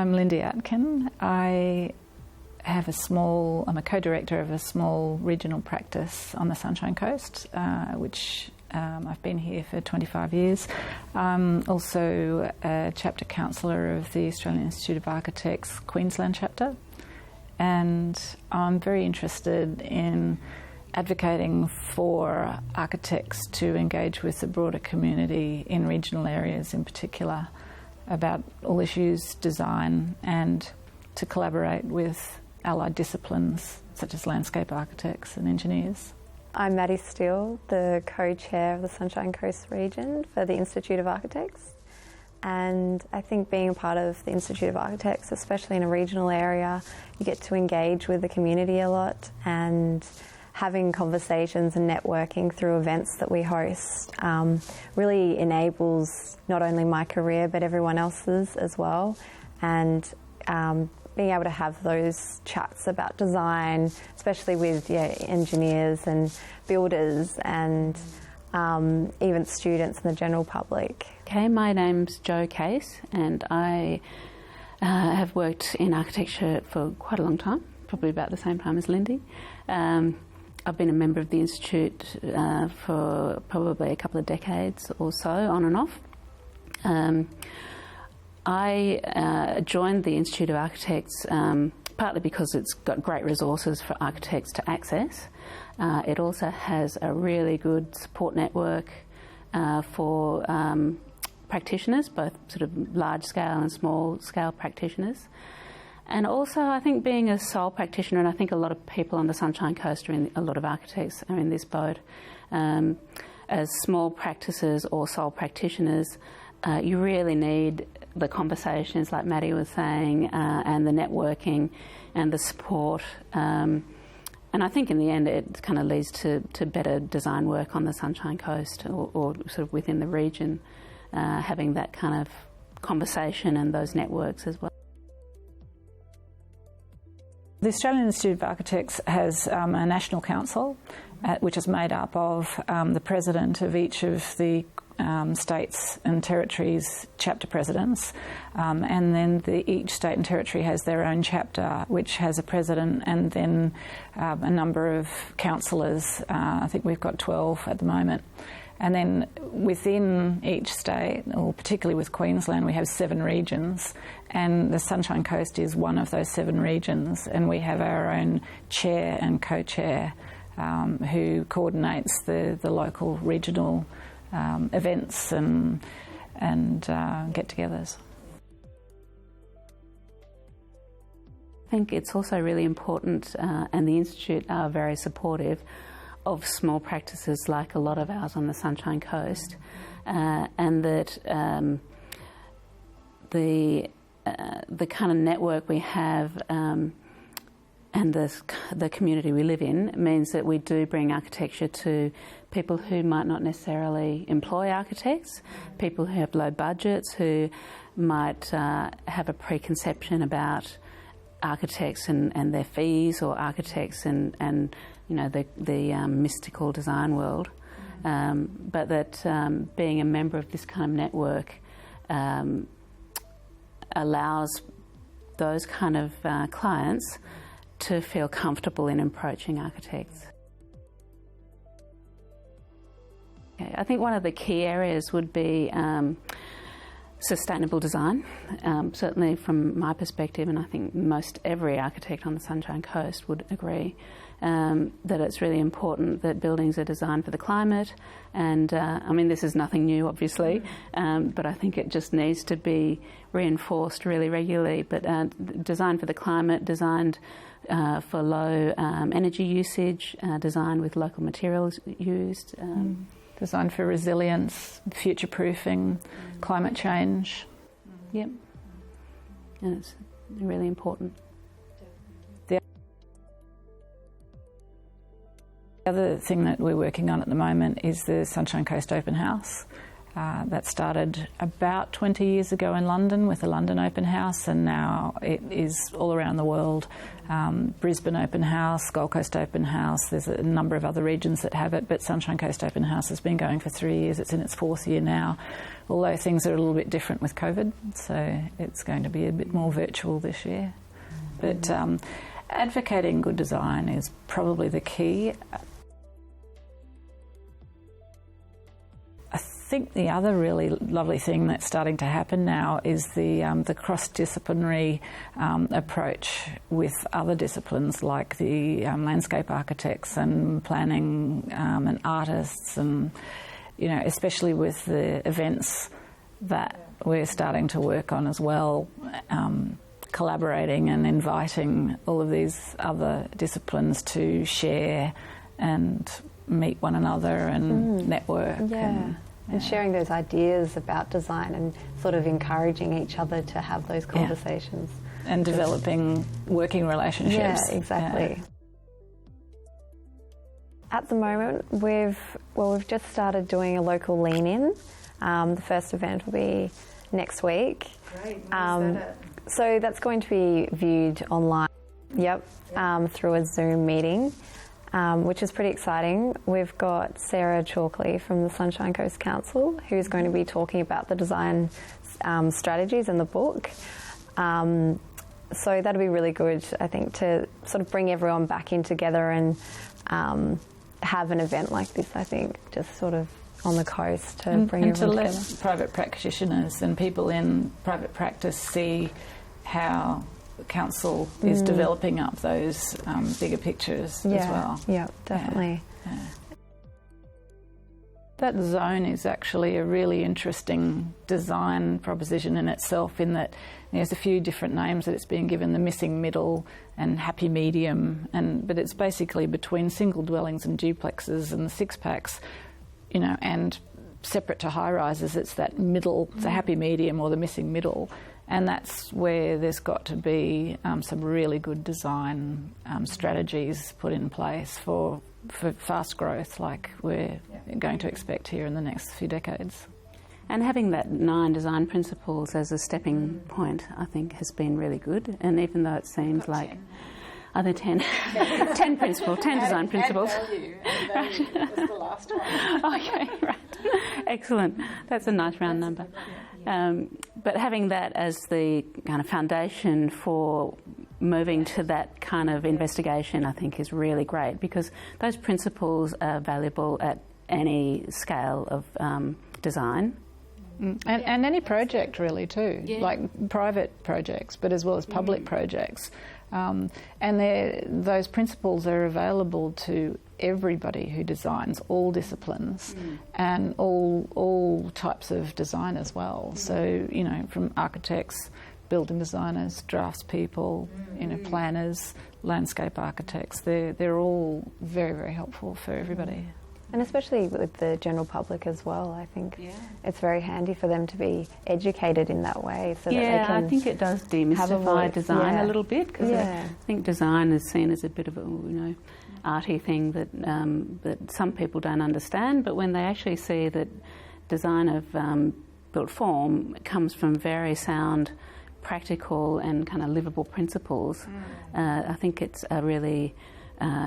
I'm Lindy Atkin. I'm a co-director of a small regional practice on the Sunshine Coast, which I've been here for 25 years. I'm also a chapter counsellor of the Australian Institute of Architects Queensland chapter, and I'm very interested in advocating for architects to engage with the broader community in regional areas in particular about all issues design, and to collaborate with allied disciplines such as landscape architects and engineers. I'm Maddy, the co-chair of the Sunshine Coast region for the Institute of Architects, and I think being a part of the Institute of Architects, especially in a regional area, you get to engage with the community a lot, and having conversations and networking through events that we host really enables not only my career but everyone else's as well, and being able to have those chats about design, especially with engineers and builders and even students and the general public. Okay, my name's Jo Case, and I have worked in architecture for quite a long time, probably about the same time as Lindy. I've been a member of the Institute for probably a couple of decades or so, on and off. I joined the Institute of Architects partly because it's got great resources for architects to access. It also has a really good support network for practitioners, both sort of large-scale and small-scale practitioners. And also, I think being a sole practitioner, and I think a lot of people on the Sunshine Coast a lot of architects are in this boat, as small practices or sole practitioners, you really need the conversations, like Maddy was saying, and the networking and the support. And I think in the end it kind of leads to better design work on the Sunshine Coast or sort of within the region, having that kind of conversation and those networks as well. The Australian Institute of Architects has a national council which is made up of the president of each of the states and territories chapter presidents, and then each state and territory has their own chapter which has a president, and then a number of councillors. I think we've got 12 at the moment. And then within each state, or particularly with Queensland, we have 7 regions, and the Sunshine Coast is one of those 7 regions, and we have our own chair and co-chair who coordinates the local regional events and get-togethers. I think it's also really important, and the Institute are very supportive of small practices like a lot of ours on the Sunshine Coast, and that the kind of network we have and the community we live in means that we do bring architecture to people who might not necessarily employ architects, people who have low budgets, who might have a preconception about architects and their fees, or architects and you know the mystical design world, but that being a member of this kind of network allows those kind of clients to feel comfortable in approaching architects. Okay, I think one of the key areas would be sustainable design, certainly from my perspective, and I think most every architect on the Sunshine Coast would agree that it's really important that buildings are designed for the climate, and I mean, this is nothing new obviously, but I think it just needs to be reinforced really regularly, but designed for the climate, designed for low energy usage, designed with local materials used. Designed for resilience, future-proofing, climate change. Yep, and it's really important. The other thing that we're working on at the moment is the Sunshine Coast Open House, That started about 20 years ago in London with the London Open House, and now it is all around the world. Brisbane Open House, Gold Coast Open House, there's a number of other regions that have it, but Sunshine Coast Open House has been going for 3 years. It's in its 4th year now, although things are a little bit different with COVID, so it's going to be a bit more virtual this year. But advocating good design is probably the key. I think the other really lovely thing that's starting to happen now is the cross-disciplinary approach with other disciplines like the landscape architects and planning and artists, and especially with the events that we're starting to work on as well, collaborating and inviting all of these other disciplines to share and meet one another and network. And sharing those ideas about design and sort of encouraging each other to have those conversations. And developing working relationships. Yeah, exactly. At the moment, we've just started doing a local lean-in. The first event will be next week. Great. So that's going to be viewed online, through a Zoom meeting. Which is pretty exciting. We've got Sarah Chalkley from the Sunshine Coast Council, who's going to be talking about the design strategies in the book. So that'll be really good, I think, to sort of bring everyone back in together and have an event like this, I think, just sort of on the coast to bring everyone together. And to let private practitioners and people in private practice see how the council is developing up those bigger pictures as well. Yeah, definitely. Yeah. That zone is actually a really interesting design proposition in itself, in that there's a few different names that it's being given: the missing middle and happy medium, but it's basically between single dwellings and duplexes and the six packs, and separate to high rises. It's that middle, the happy medium or the missing middle. And that's where there's got to be some really good design strategies put in place for fast growth like we're going to expect here in the next few decades. And having that 9 design principles as a stepping point, I think, has been really good. And even though it seems like... 10. Are there 10? 10 principles, 10 design principles. Value was the last one. Okay, right. Excellent. That's a nice round number. But having that as the kind of foundation for moving to that kind of investigation, I think, is really great, because those principles are valuable at any scale of design. And any project really too, like private projects, but as well as public projects. And those principles are available to everybody who designs, all disciplines, and all types of design as well. So, from architects, building designers, draftspeople, planners, landscape architects, they're all very, very helpful for everybody. And especially with the general public as well, I think it's very handy for them to be educated in that way, so that they can. I think it does demystify design a little bit, because I think design is seen as a bit of a arty thing that that some people don't understand. But when they actually see that design of built form comes from very sound, practical and kind of livable principles, I think it's a really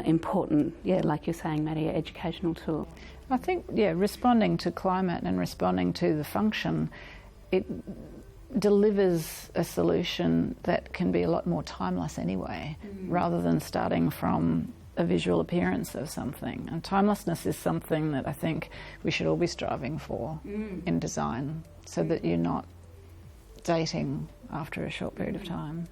important, like you're saying, Maddy, educational tool. I think, responding to climate and responding to the function, it delivers a solution that can be a lot more timeless anyway, rather than starting from a visual appearance of something. And timelessness is something that I think we should all be striving for in design, so that you're not dating after a short period of time.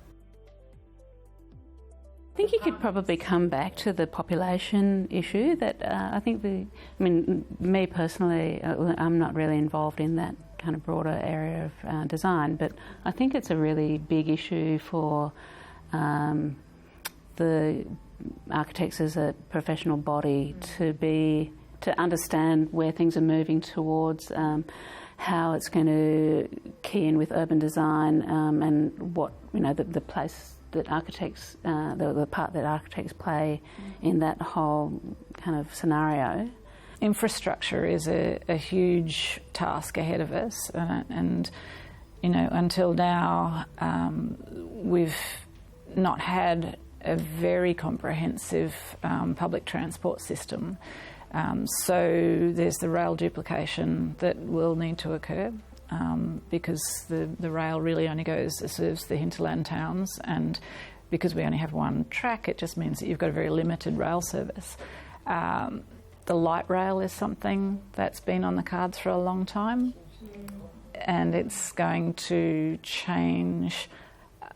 I think you could probably come back to the population issue. That I think me personally, I'm not really involved in that kind of broader area of design, but I think it's a really big issue for the architects as a professional body to understand where things are moving towards, how it's going to key in with urban design, and what the place that architects, the part that architects play in that whole kind of scenario. Infrastructure is a huge task ahead of us, and you know, until now we've not had a very comprehensive public transport system. So there's the rail duplication that will need to occur because the rail really only serves the hinterland towns, and because we only have one track, it just means that you've got a very limited rail service. The light rail is something that's been on the cards for a long time, and it's going to change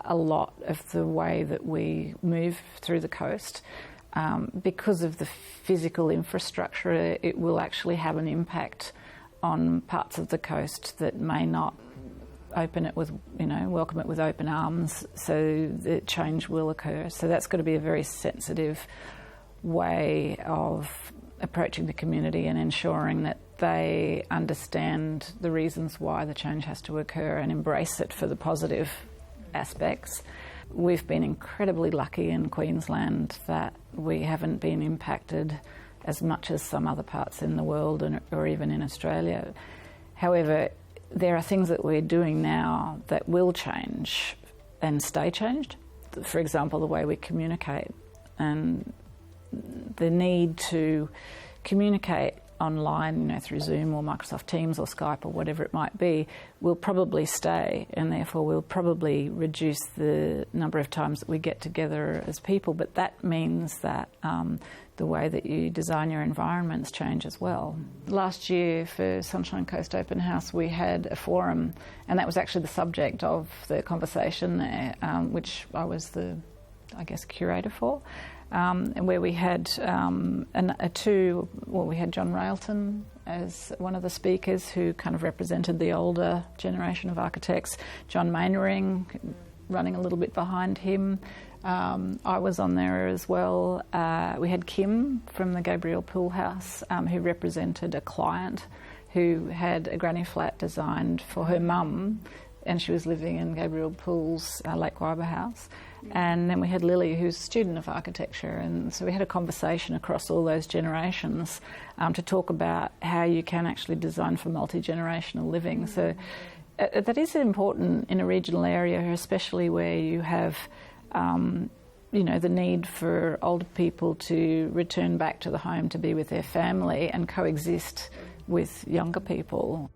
a lot of the way that we move through the coast. Because of the physical infrastructure, it will actually have an impact on parts of the coast that may not welcome it with open arms, so the change will occur. So that's got to be a very sensitive way of approaching the community and ensuring that they understand the reasons why the change has to occur and embrace it for the positive aspects. We've been incredibly lucky in Queensland that we haven't been impacted as much as some other parts in the world or even in Australia. However, there are things that we're doing now that will change and stay changed. For example, the way we communicate, and the need to communicate online, through Zoom or Microsoft Teams or Skype or whatever it might be, will probably stay, and therefore we'll probably reduce the number of times that we get together as people. But that means that the way that you design your environments change as well. Last year for Sunshine Coast Open House, we had a forum, and that was actually the subject of the conversation there, which I was the curator for. And where we had we had John Railton as one of the speakers, who kind of represented the older generation of architects. John Mainwaring running a little bit behind him. I was on there as well. We had Kim from the Gabriel Pool House, who represented a client who had a granny flat designed for her mum, and she was living in Gabriel Pool's Lake Wyber house. And then we had Lily, who's a student of architecture, and so we had a conversation across all those generations to talk about how you can actually design for multi-generational living. So that is important in a regional area, especially where you have the need for older people to return back to the home to be with their family and coexist with younger people.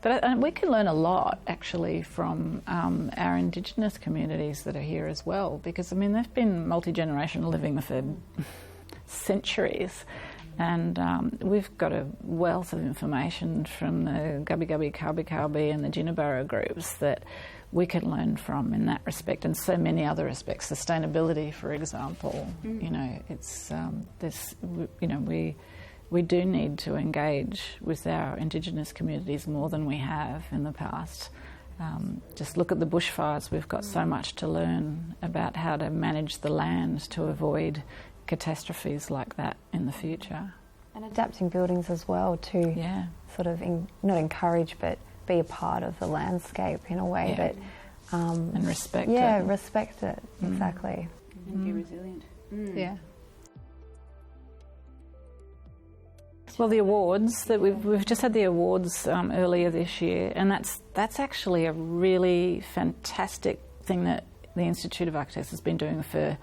But we can learn a lot, actually, from our Indigenous communities that are here as well, because, they've been multi-generational living for centuries, and we've got a wealth of information from the Gubbi Gubbi, Kalbi Kalbi and the Jinnabara groups that we can learn from in that respect, and so many other aspects. Sustainability, for example, we do need to engage with our Indigenous communities more than we have in the past. Just look at the bushfires. We've got so much to learn about how to manage the land to avoid catastrophes like that in the future. And adapting buildings as well to sort of not encourage but be a part of the landscape in a way that... and respect it. Yeah, respect it, exactly. And be resilient. Yeah. Well, the awards that we've just had the awards earlier this year, and that's actually a really fantastic thing that the Institute of Architects has been doing for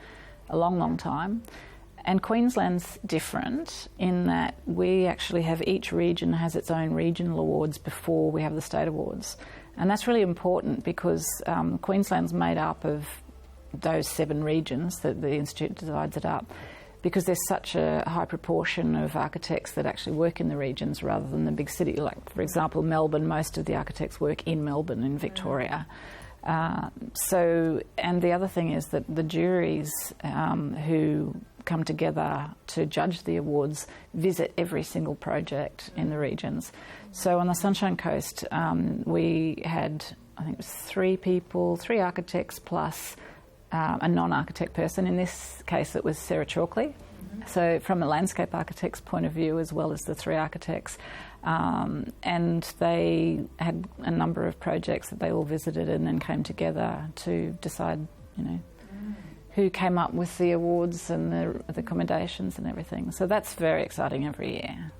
a long, long time. And Queensland's different in that we actually have, each region has its own regional awards before we have the state awards, and that's really important because Queensland's made up of those 7 regions that the Institute divides it up, because there's such a high proportion of architects that actually work in the regions rather than the big city. Like, for example, Melbourne, most of the architects work in Melbourne, in Victoria. And the other thing is that the juries who come together to judge the awards visit every single project in the regions. So on the Sunshine Coast, we had, I think it was 3 architects plus a non-architect person. In this case, it was Sarah Chalkley. So from a landscape architect's point of view, as well as the 3 architects, and they had a number of projects that they all visited and then came together to decide, who came up with the awards and the commendations and everything. So that's very exciting every year.